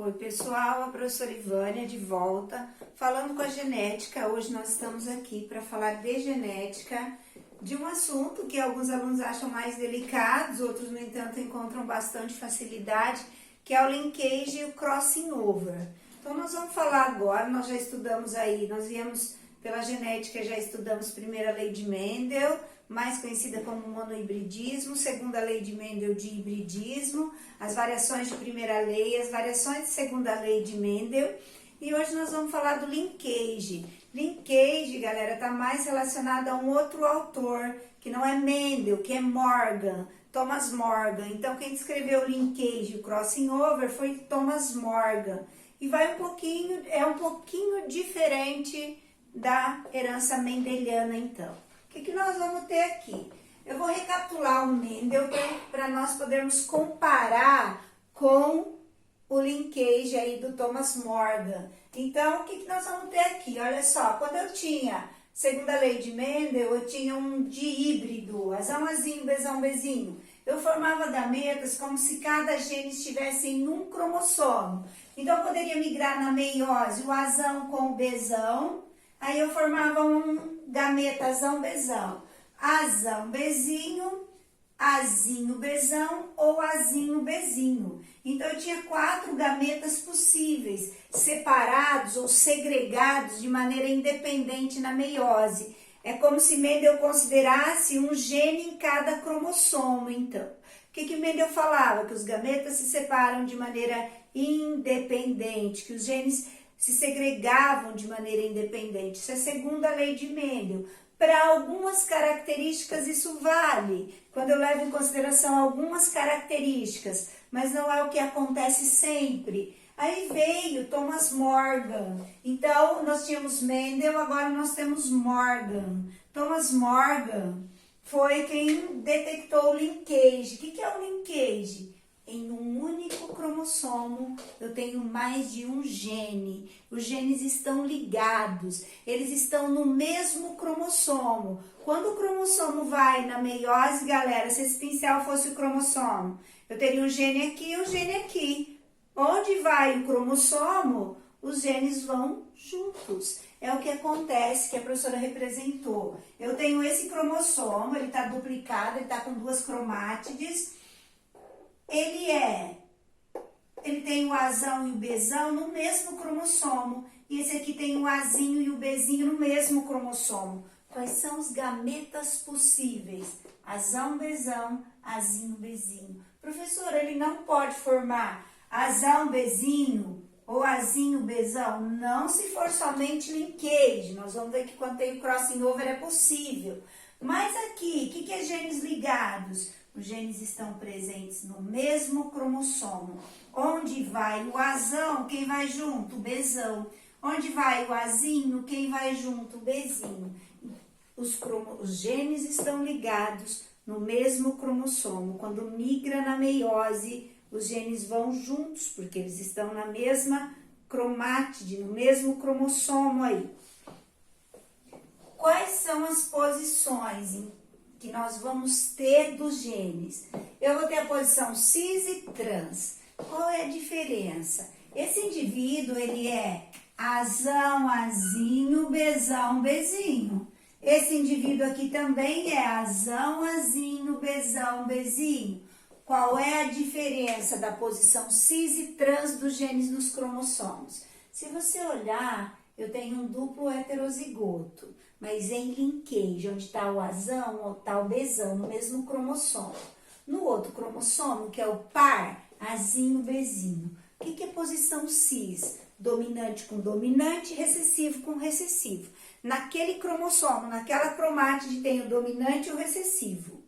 Oi pessoal, a professora Ivânia de volta, falando com a genética. Hoje nós estamos aqui para falar de genética, de um assunto que alguns alunos acham mais delicado, outros no entanto encontram bastante facilidade, que é o linkage e o crossing over. Então nós vamos falar agora, nós já estudamos aí, nós viemos pela genética, já estudamos primeira lei de Mendel, mais conhecida como monohibridismo, segunda lei de Mendel de hibridismo, as variações de primeira lei, as variações de segunda lei de Mendel, e hoje nós vamos falar do linkage. Linkage, galera, está mais relacionado a um outro autor, que não é Mendel, que é Morgan, Thomas Morgan. Então quem escreveu o linkage e o crossing over foi Thomas Morgan, e vai um pouquinho diferente da herança mendeliana então. O que nós vamos ter aqui? Eu vou recapitular o Mendel para nós podermos comparar com o linkage aí do Thomas Morgan. Então, o que nós vamos ter aqui? Olha só, quando eu tinha segunda lei de Mendel, eu tinha um dihíbrido, azão, azinho, bezão, bezinho. Eu formava gametas como se cada gene estivesse em um cromossomo. Então, eu poderia migrar na meiose o azão com o bezão. Aí eu formava um gameta azão, bezão, azão, bezinho, azinho, bezão ou azinho, bezinho. Então eu tinha 4 gametas possíveis, separados ou segregados de maneira independente na meiose. É como se Mendel considerasse um gene em cada cromossomo, então. O que Mendel falava? Que os gametas se separam de maneira independente, que os genes se segregavam de maneira independente. Isso é a segunda lei de Mendel. Para algumas características isso vale, quando eu levo em consideração algumas características, mas não é o que acontece sempre. Aí veio Thomas Morgan. Então, nós tínhamos Mendel, agora nós temos Morgan. Thomas Morgan foi quem detectou o linkage. O que é o linkage? Em um único cromossomo, eu tenho mais de um gene. Os genes estão ligados, eles estão no mesmo cromossomo. Quando o cromossomo vai na meiose, galera, se esse pincel fosse o cromossomo, eu teria um gene aqui e um gene aqui. Onde vai o cromossomo, os genes vão juntos. É o que acontece, que a professora representou. Eu tenho esse cromossomo, ele está duplicado, ele está com 2 cromátides. Ele tem o azão e o bezão no mesmo cromossomo. E esse aqui tem o azinho e o bezinho no mesmo cromossomo. Quais são os gametas possíveis? Azão, bezão, azinho, bezinho. Professora, ele não pode formar azão, bezinho ou azinho, bezão? Não, se for somente linkage. Nós vamos ver que quando tem o crossing over é possível. Mas aqui, o que é genes ligados? Os genes estão presentes no mesmo cromossomo. Onde vai o azão, quem vai junto? O bezão. Onde vai o azinho, quem vai junto? O bezinho. Os genes estão ligados no mesmo cromossomo. Quando migra na meiose, os genes vão juntos, porque eles estão na mesma cromátide, no mesmo cromossomo aí. Quais são as posições que nós vamos ter dos genes? Eu vou ter a posição cis e trans. Qual é a diferença? Esse indivíduo, ele é azão, azinho, bezão, bezinho. Esse indivíduo aqui também é azão, azinho, bezão, bezinho. Qual é a diferença da posição cis e trans dos genes nos cromossomos? Se você olhar, eu tenho um duplo heterozigoto, mas em linkage, onde está o azão ou está o bezão, no mesmo cromossomo. No outro cromossomo, que é o par, azinho, bezinho. O que é posição cis? Dominante com dominante, recessivo com recessivo. Naquele cromossomo, naquela cromátide, tem o dominante e o recessivo.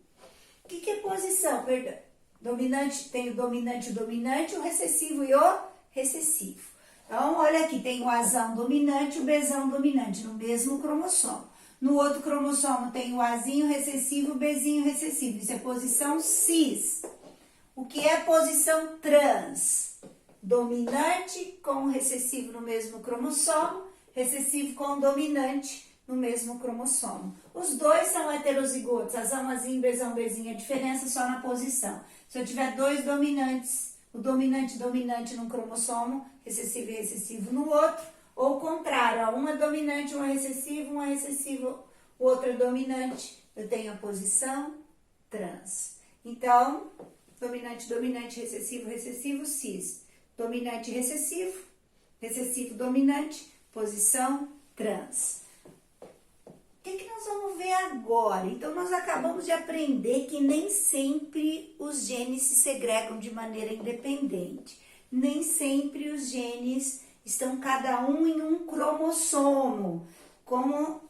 O que é posição? Perdão. Dominante, tem o dominante, o recessivo e o recessivo. Então, olha aqui, tem o azão dominante e o bezão dominante no mesmo cromossomo. No outro cromossomo tem o azinho recessivo e o bezinho recessivo. Isso é posição cis. O que é posição trans? Dominante com recessivo no mesmo cromossomo, recessivo com dominante no mesmo cromossomo. Os dois são heterozigotos, azão, azinho, bezão, bezinho. A diferença é só na posição. Se eu tiver 2 dominantes o dominante dominante num cromossomo, recessivo e recessivo no outro, ou o contrário, ó, um é dominante, um é recessivo, o outro é dominante. Eu tenho a posição trans. Então, dominante, dominante, recessivo, cis. Dominante, recessivo, dominante, posição trans. O que nós vamos ver agora? Então, nós acabamos de aprender que nem sempre os genes se segregam de maneira independente. Nem sempre os genes estão cada um em um cromossomo, como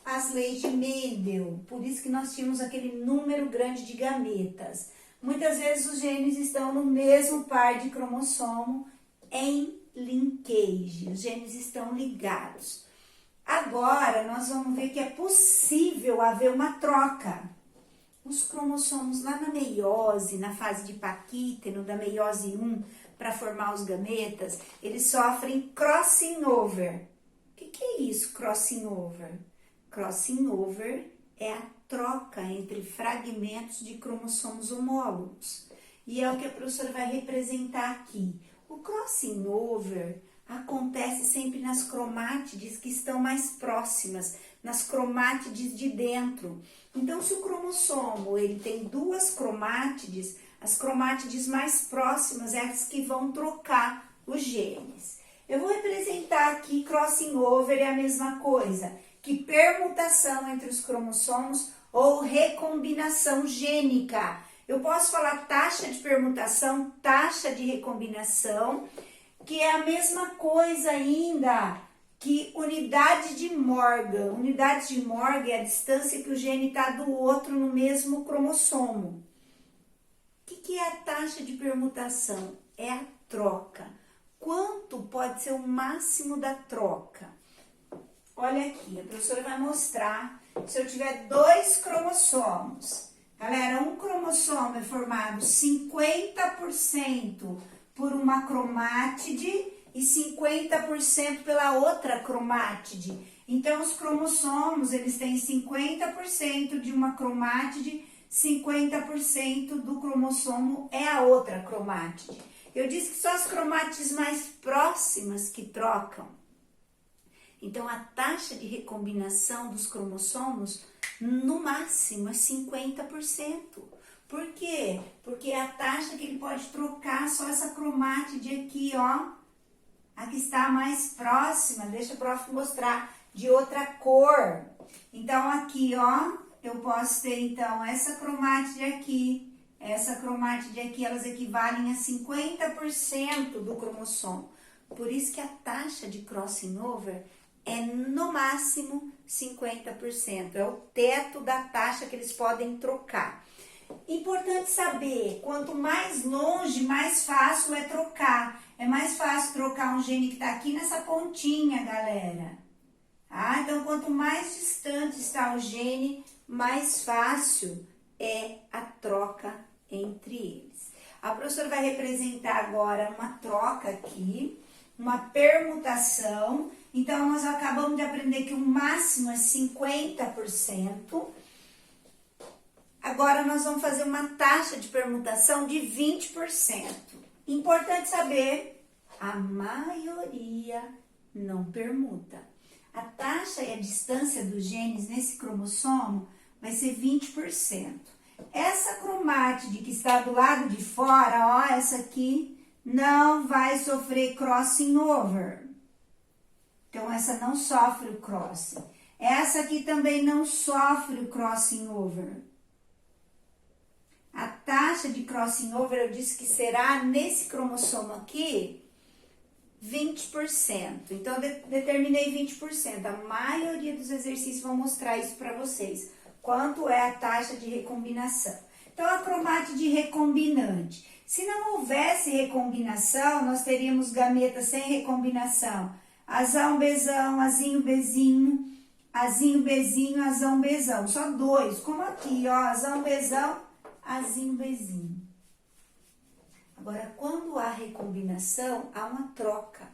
as leis de Mendel. Por isso que nós tínhamos aquele número grande de gametas. Muitas vezes os genes estão no mesmo par de cromossomo em linkage. Os genes estão ligados. Agora, nós vamos ver que é possível haver uma troca. Os cromossomos lá na meiose, na fase de paquíteno, da meiose 1, para formar os gametas, eles sofrem crossing over. O que é isso, crossing over? Crossing over é a troca entre fragmentos de cromossomos homólogos. E é o que a professora vai representar aqui. O crossing over acontece sempre nas cromátides que estão mais próximas, nas cromátides de dentro. Então, se o cromossomo ele tem duas cromátides, as cromátides mais próximas é as que vão trocar os genes. Eu vou representar aqui crossing over é a mesma coisa, que permutação entre os cromossomos ou recombinação gênica. Eu posso falar taxa de permutação, taxa de recombinação, que é a mesma coisa ainda que unidade de Morgan. Unidade de Morgan é a distância que o gene está do outro no mesmo cromossomo. O que é a taxa de permutação? É a troca. Quanto pode ser o máximo da troca? Olha aqui, a professora vai mostrar se eu tiver dois cromossomos. Galera, um cromossomo é formado 50% por uma cromátide e 50% pela outra cromátide. Então, os cromossomos, eles têm 50% de uma cromátide, 50% do cromossomo é a outra cromátide. Eu disse que só as cromátides mais próximas que trocam. Então, a taxa de recombinação dos cromossomos, no máximo, é 50%. Por quê? Porque é a taxa que ele pode trocar só essa cromátide aqui, ó. A que está mais próxima, deixa o prof mostrar, de outra cor. Então, aqui, ó, eu posso ter, então, essa cromátide aqui, elas equivalem a 50% do cromossomo. Por isso que a taxa de crossing over é, no máximo, 50%. É o teto da taxa que eles podem trocar. Importante saber, quanto mais longe, mais fácil é trocar. É mais fácil trocar um gene que está aqui nessa pontinha, galera. Ah, então, quanto mais distante está o gene, mais fácil é a troca entre eles. A professora vai representar agora uma troca aqui, uma permutação. Então, nós acabamos de aprender que o máximo é 50%. Agora, nós vamos fazer uma taxa de permutação de 20%. Importante saber, a maioria não permuta. A taxa e a distância dos genes nesse cromossomo vai ser 20%. Essa cromátide que está do lado de fora, ó, essa aqui, não vai sofrer crossing over. Então, essa não sofre o crossing. Essa aqui também não sofre o crossing over. A taxa de crossing over, eu disse que será nesse cromossomo aqui, 20%. Então, eu determinei 20%. A maioria dos exercícios vão mostrar isso para vocês. Quanto é a taxa de recombinação. Então, a cromátide recombinante. Se não houvesse recombinação, nós teríamos gametas sem recombinação. Azão, bezão, azinho, bezinho, azinho, bezinho, azão, bezão. Só dois, como aqui, ó, azão, bezão, azinho, bezinho. Agora, quando há recombinação, há uma troca.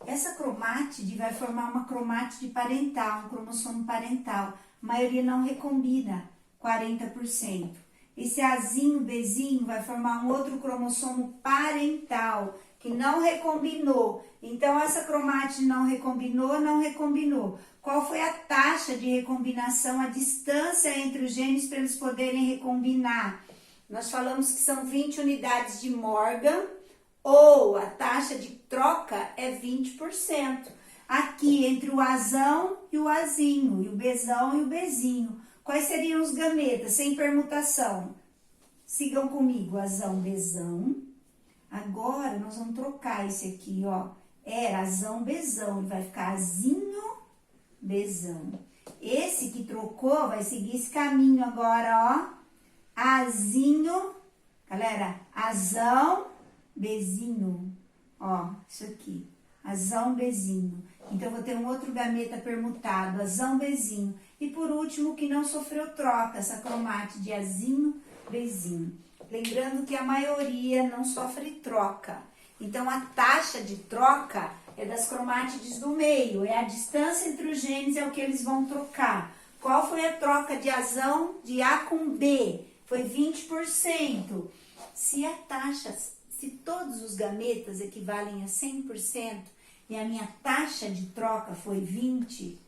Essa cromátide vai formar uma cromátide parental, um cromossomo parental. A maioria não recombina, 40%. esse Azinho, Bzinho vai formar um outro cromossomo parental que não recombinou. Então, essa cromátide não recombinou. Qual foi a taxa de recombinação, a distância entre os genes para eles poderem recombinar? Nós falamos que são 20 unidades de Morgan, ou a taxa de troca é 20%. Aqui, entre o Azão e o Azinho, e o Bzão e o Bzinho. Quais seriam os gametas, sem permutação? Sigam comigo, Azão, Bzão. Agora, nós vamos trocar esse aqui, ó. Era Azão, Bzão, ele vai ficar Azinho, Bzão. Esse que trocou vai seguir esse caminho agora, ó. Azinho, galera, Azão, Bzinho, ó, isso aqui, Azão, Bzinho. Então, eu vou ter um outro gameta permutado, Azão, Bzinho. E por último, que não sofreu troca, essa cromátide de Azinho, Bzinho. Lembrando que a maioria não sofre troca. Então, a taxa de troca é das cromátides do meio, é a distância entre os genes, é o que eles vão trocar. Qual foi a troca de Azão de A com B? Foi 20%. Se todos os gametas equivalem a 100% e a minha taxa de troca foi 20%,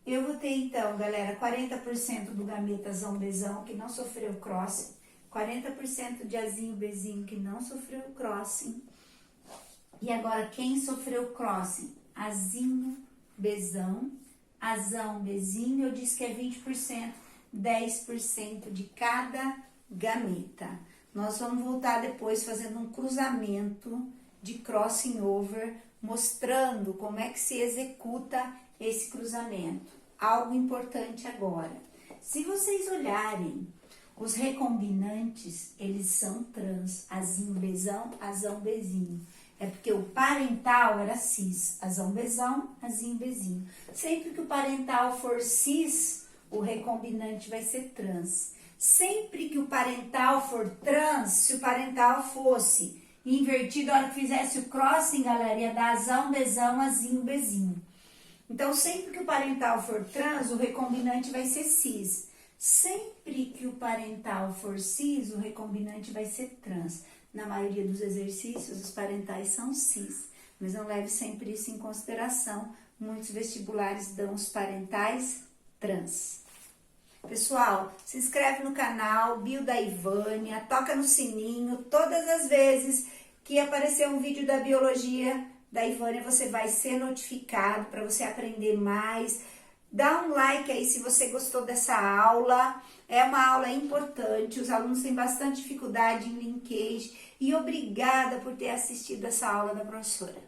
eu vou ter então, galera, 40% do gameta Azão, Bzão que não sofreu crossing, 40% de Azinho, Bzinho que não sofreu crossing. E agora, quem sofreu crossing? Azinho, Bzão, Azão, Bzinho, eu disse que é 20%, 10% de cada gameta. Nós vamos voltar depois fazendo um cruzamento de crossing over, mostrando como é que se executa esse cruzamento. Algo importante agora. Se vocês olharem, os recombinantes, eles são trans. Azinho, Bzão, Azão, Bzinho. É porque o parental era cis. Azão, Bzão, Azinho, Bzinho. Sempre que o parental for cis, o recombinante vai ser trans. Sempre que o parental for trans, se o parental fosse invertido, a hora que fizesse o crossing, galera, ia dar Azão, Bzão, Azinho, Bzinho. Então, sempre que o parental for trans, o recombinante vai ser cis. Sempre que o parental for cis, o recombinante vai ser trans. Na maioria dos exercícios, os parentais são cis, mas não leve sempre isso em consideração. Muitos vestibulares dão os parentais trans. Pessoal, se inscreve no canal Bio da Ivânia, toca no sininho. Todas as vezes que aparecer um vídeo da biologia da Ivânia, você vai ser notificado para você aprender mais. Dá um like aí se você gostou dessa aula. É uma aula importante, os alunos têm bastante dificuldade em linkage. E obrigada por ter assistido essa aula da professora.